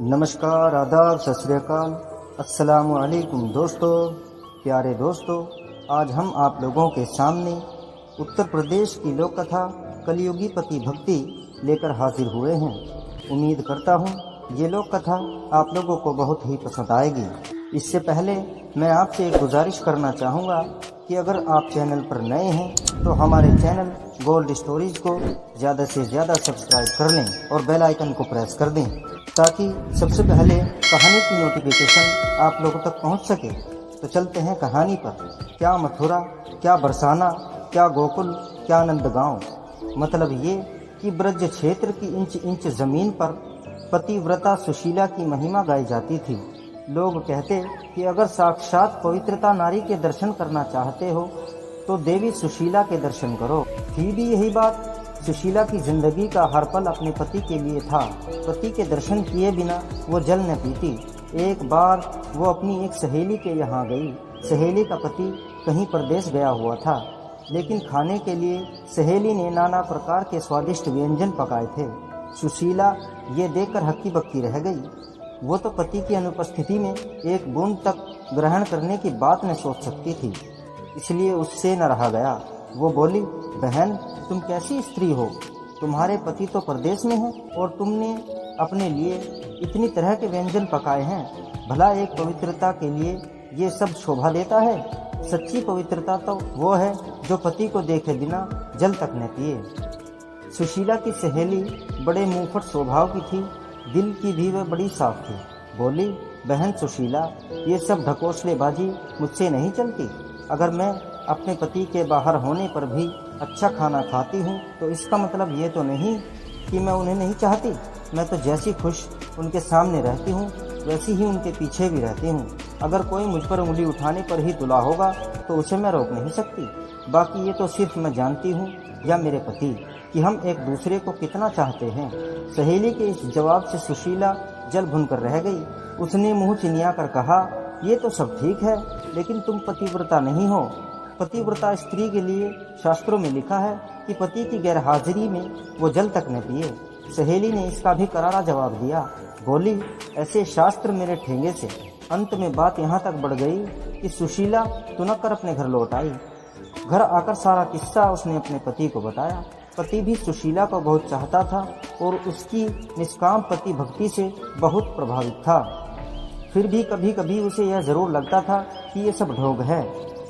नमस्कार, आदाब, सत श्री अकाल, अस्सलामु अलैकुम दोस्तों, प्यारे दोस्तों। आज हम आप लोगों के सामने उत्तर प्रदेश की लोक कथा कलियुगी पति भक्ति लेकर हाजिर हुए हैं। उम्मीद करता हूँ ये लोक कथा आप लोगों को बहुत ही पसंद आएगी। इससे पहले मैं आपसे एक गुजारिश करना चाहूँगा कि अगर आप चैनल पर नए हैं तो हमारे चैनल गोल्ड स्टोरीज को ज़्यादा से ज़्यादा सब्सक्राइब कर लें और बेल आइकन को प्रेस कर दें ताकि सबसे पहले कहानी की नोटिफिकेशन आप लोगों तक पहुंच सके। तो चलते हैं कहानी पर। क्या मथुरा, क्या बरसाना, क्या गोकुल, क्या नंदगांव। मतलब ये कि ब्रज क्षेत्र की इंच इंच जमीन पर पतिव्रता सुशीला की महिमा गाई जाती थी। लोग कहते कि अगर साक्षात पवित्रता नारी के दर्शन करना चाहते हो तो देवी सुशीला के दर्शन करो। थी भी यही बात। सुशीला की जिंदगी का हर पल अपने पति के लिए था। पति के दर्शन किए बिना वो जल न पीती। एक बार वो अपनी एक सहेली के यहाँ गई। सहेली का पति कहीं परदेश गया हुआ था, लेकिन खाने के लिए सहेली ने नाना प्रकार के स्वादिष्ट व्यंजन पकाए थे। सुशीला ये देखकर हक्की बक्की रह गई। वो तो पति की अनुपस्थिति में एक बूंद तक ग्रहण करने की बात न सोच सकती थी, इसलिए उससे न रहा गया। वो बोली, बहन, तुम कैसी स्त्री हो? तुम्हारे पति तो परदेश में हैं और तुमने अपने लिए इतनी तरह के व्यंजन पकाए हैं। भला एक पवित्रता के लिए ये सब शोभा देता है? सच्ची पवित्रता तो वो है जो पति को देखे बिना जल तक न पिए। सुशीला की सहेली बड़े मुंहफट स्वभाव की थी, दिल की भी वह बड़ी साफ थी। बोली, बहन सुशीला, ये सब ढकोसलेबाजी मुझसे नहीं चलती। अगर मैं अपने पति के बाहर होने पर भी अच्छा खाना खाती हूँ तो इसका मतलब ये तो नहीं कि मैं उन्हें नहीं चाहती। मैं तो जैसी खुश उनके सामने रहती हूँ वैसी ही उनके पीछे भी रहती हूँ। अगर कोई मुझ पर उंगली उठाने पर ही तुला होगा तो उसे मैं रोक नहीं सकती। बाकी ये तो सिर्फ मैं जानती हूँ या मेरे पति कि हम एक दूसरे को कितना चाहते हैं। सहेली के इस जवाब से सुशीला जल भुन कर रह गई। उसने मुँह चिनिया कर कहा, ये तो सब ठीक है, लेकिन तुम पतिव्रता नहीं हो। पतिव्रता स्त्री के लिए शास्त्रों में लिखा है कि पति की गैरहाजिरी में वो जल तक न पिए। सहेली ने इसका भी करारा जवाब दिया। बोली, ऐसे शास्त्र मेरे ठेंगे से। अंत में बात यहाँ तक बढ़ गई कि सुशीला तुनक कर अपने घर लौट आई। घर आकर सारा किस्सा उसने अपने पति को बताया। पति भी सुशीला को बहुत चाहता था और उसकी निष्काम पति भक्ति से बहुत प्रभावित था। फिर भी कभी कभी उसे यह जरूर लगता था कि ये सब ढोंग है।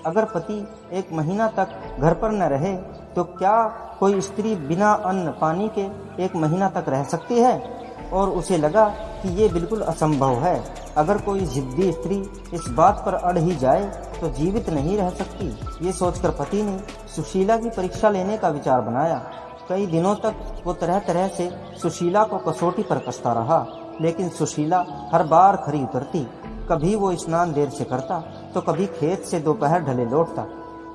अगर पति एक महीना तक घर पर न रहे तो क्या कोई स्त्री बिना अन्न पानी के एक महीना तक रह सकती है? और उसे लगा कि ये बिल्कुल असंभव है। अगर कोई जिद्दी स्त्री इस बात पर अड़ ही जाए तो जीवित नहीं रह सकती। ये सोचकर पति ने सुशीला की परीक्षा लेने का विचार बनाया। कई दिनों तक वो तरह तरह से सुशीला को कसौटी पर कसता रहा, लेकिन सुशीला हर बार खरी उतरती। कभी वो स्नान देर से करता तो कभी खेत से दोपहर ढले लौटता।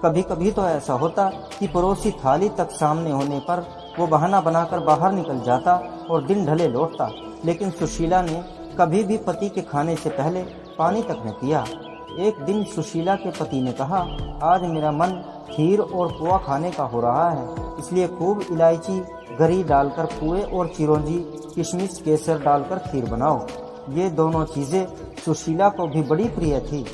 कभी कभी तो ऐसा होता कि पड़ोसी थाली तक सामने होने पर वो बहाना बनाकर बाहर निकल जाता और दिन ढले लौटता। लेकिन सुशीला ने कभी भी पति के खाने से पहले पानी तक न पिया। एक दिन सुशीला के पति ने कहा, आज मेरा मन खीर और पुआ खाने का हो रहा है, इसलिए खूब इलायची गरी डालकर पुए और चिरौंजी किशमिश केसर डालकर खीर बनाओ। ये दोनों चीज़ें सुशीला को भी बड़ी प्रिय थी,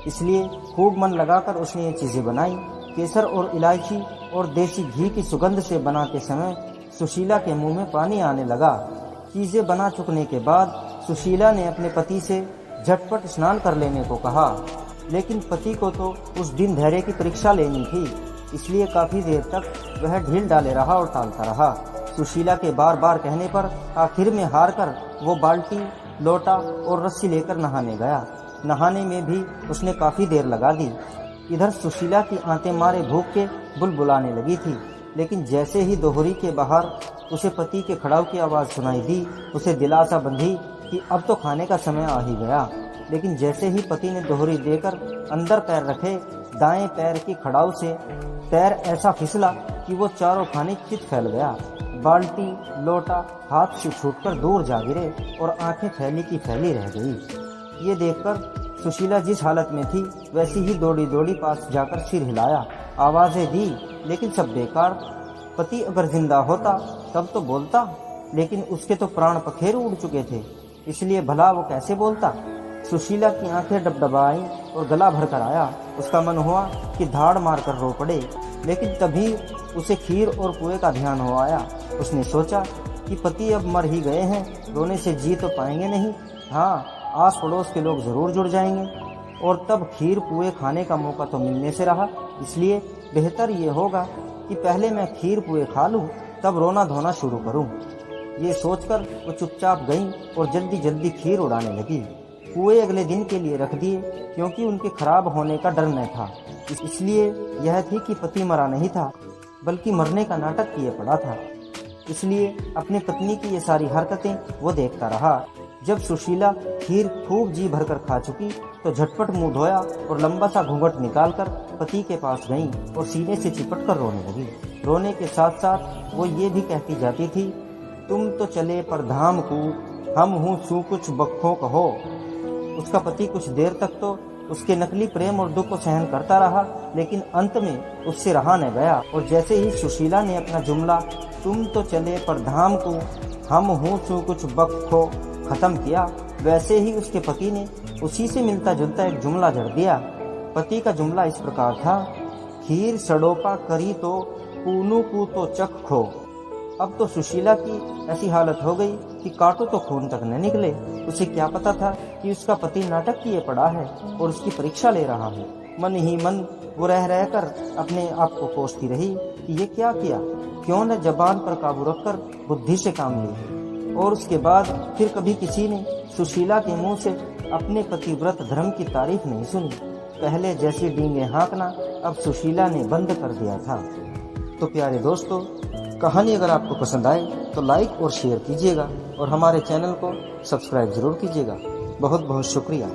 इसलिए खूब मन लगाकर उसने ये चीज़ें बनाई। केसर और इलायची और देसी घी की सुगंध से बनाते समय सुशीला के मुंह में पानी आने लगा। चीज़ें बना चुकने के बाद सुशीला ने अपने पति से झटपट स्नान कर लेने को कहा, लेकिन पति को तो उस दिन धैर्य की परीक्षा लेनी थी, इसलिए काफ़ी देर तक वह ढील डाले रहा और टालता रहा। सुशीला के बार बार कहने पर आखिर में हार कर वो बाल्टी, लोटा और रस्सी लेकर नहाने गया। नहाने में भी उसने काफ़ी देर लगा दी। इधर सुशीला की आंतें मारे भूख के बुलबुलाने लगी थी, लेकिन जैसे ही दोहरी के बाहर उसे पति के खड़ाऊ की आवाज़ सुनाई दी, उसे दिलासा बंधी कि अब तो खाने का समय आ ही गया। लेकिन जैसे ही पति ने दोहरी देकर अंदर पैर रखे, दाएं पैर की खड़ाऊ से पैर ऐसा फिसला कि वो चारों खाने चित फैल गया। बाल्टी, लोटा हाथ से छूटकर दूर जा गिरे और आंखें फैली की फैली रह गई। ये देखकर सुशीला जिस हालत में थी वैसी ही दौड़ी दौड़ी पास जाकर सिर हिलाया, आवाज़ें दी, लेकिन सब बेकार। पति अगर जिंदा होता तब तो बोलता, लेकिन उसके तो प्राण पखेरु उड़ चुके थे। इसलिए भला वो कैसे बोलता। सुशीला की आंखें डबडबा आईं और गला भरकर आया। उसका मन हुआ कि धाड़ मारकर रो पड़े, लेकिन तभी उसे खीर और पुए का ध्यान हो आया। उसने सोचा कि पति अब मर ही गए हैं, रोने से जी तो पाएंगे नहीं। हाँ, आस पड़ोस के लोग जरूर जुड़ जाएंगे और तब खीर पुए खाने का मौका तो मिलने से रहा। इसलिए बेहतर ये होगा कि पहले मैं खीर पुए खा लूं, तब रोना धोना शुरू करूं। ये सोचकर वो चुपचाप गईं और जल्दी जल्दी खीर उड़ाने लगी। पुए अगले दिन के लिए रख दिए, क्योंकि उनके खराब होने का डर न था। इसलिए यह थी कि पति मरा नहीं था, बल्कि मरने का नाटक किए पड़ा था। इसलिए अपनी पत्नी की ये सारी हरकतें वो देखता रहा। जब सुशीला खीर खूब जी भरकर खा चुकी तो झटपट मुंह धोया और लंबा सा घूंघट निकालकर पति के पास गईं और सीने से चिपट कर रोने लगी। रोने के साथ साथ वो ये भी कहती जाती थी, तुम तो चले पर धाम को, हम हूँ सू कुछ बखों कहो। उसका पति कुछ देर तक तो उसके नकली प्रेम और दुख को सहन करता रहा, लेकिन अंत में उससे रहा न गया और जैसे ही सुशीला ने अपना जुमला तुम तो चले पर धाम को, हम हूँ सू कुछ बखो खत्म किया, वैसे ही उसके पति ने उसी से मिलता जुलता एक जुमला जड़ दिया। पति का जुमला इस प्रकार था, खीर सड़ोपा करी तो कूनू कू तो चख खो। अब तो सुशीला की ऐसी हालत हो गई कि काटो तो खून तक न निकले। उसे क्या पता था कि उसका पति नाटक किए पड़ा है और उसकी परीक्षा ले रहा है। मन ही मन वो रह रहकर अपने आप को कोसती रही कि ये क्या किया, क्यों न जबान पर काबू रखकर बुद्धि से काम ली। और उसके बाद फिर कभी किसी ने सुशीला के मुंह से अपने पतिव्रत धर्म की तारीफ नहीं सुनी। पहले जैसी डींगे हाँकना अब सुशीला ने बंद कर दिया था। तो प्यारे दोस्तों, कहानी अगर आपको पसंद आए तो लाइक और शेयर कीजिएगा और हमारे चैनल को सब्सक्राइब जरूर कीजिएगा। बहुत बहुत शुक्रिया।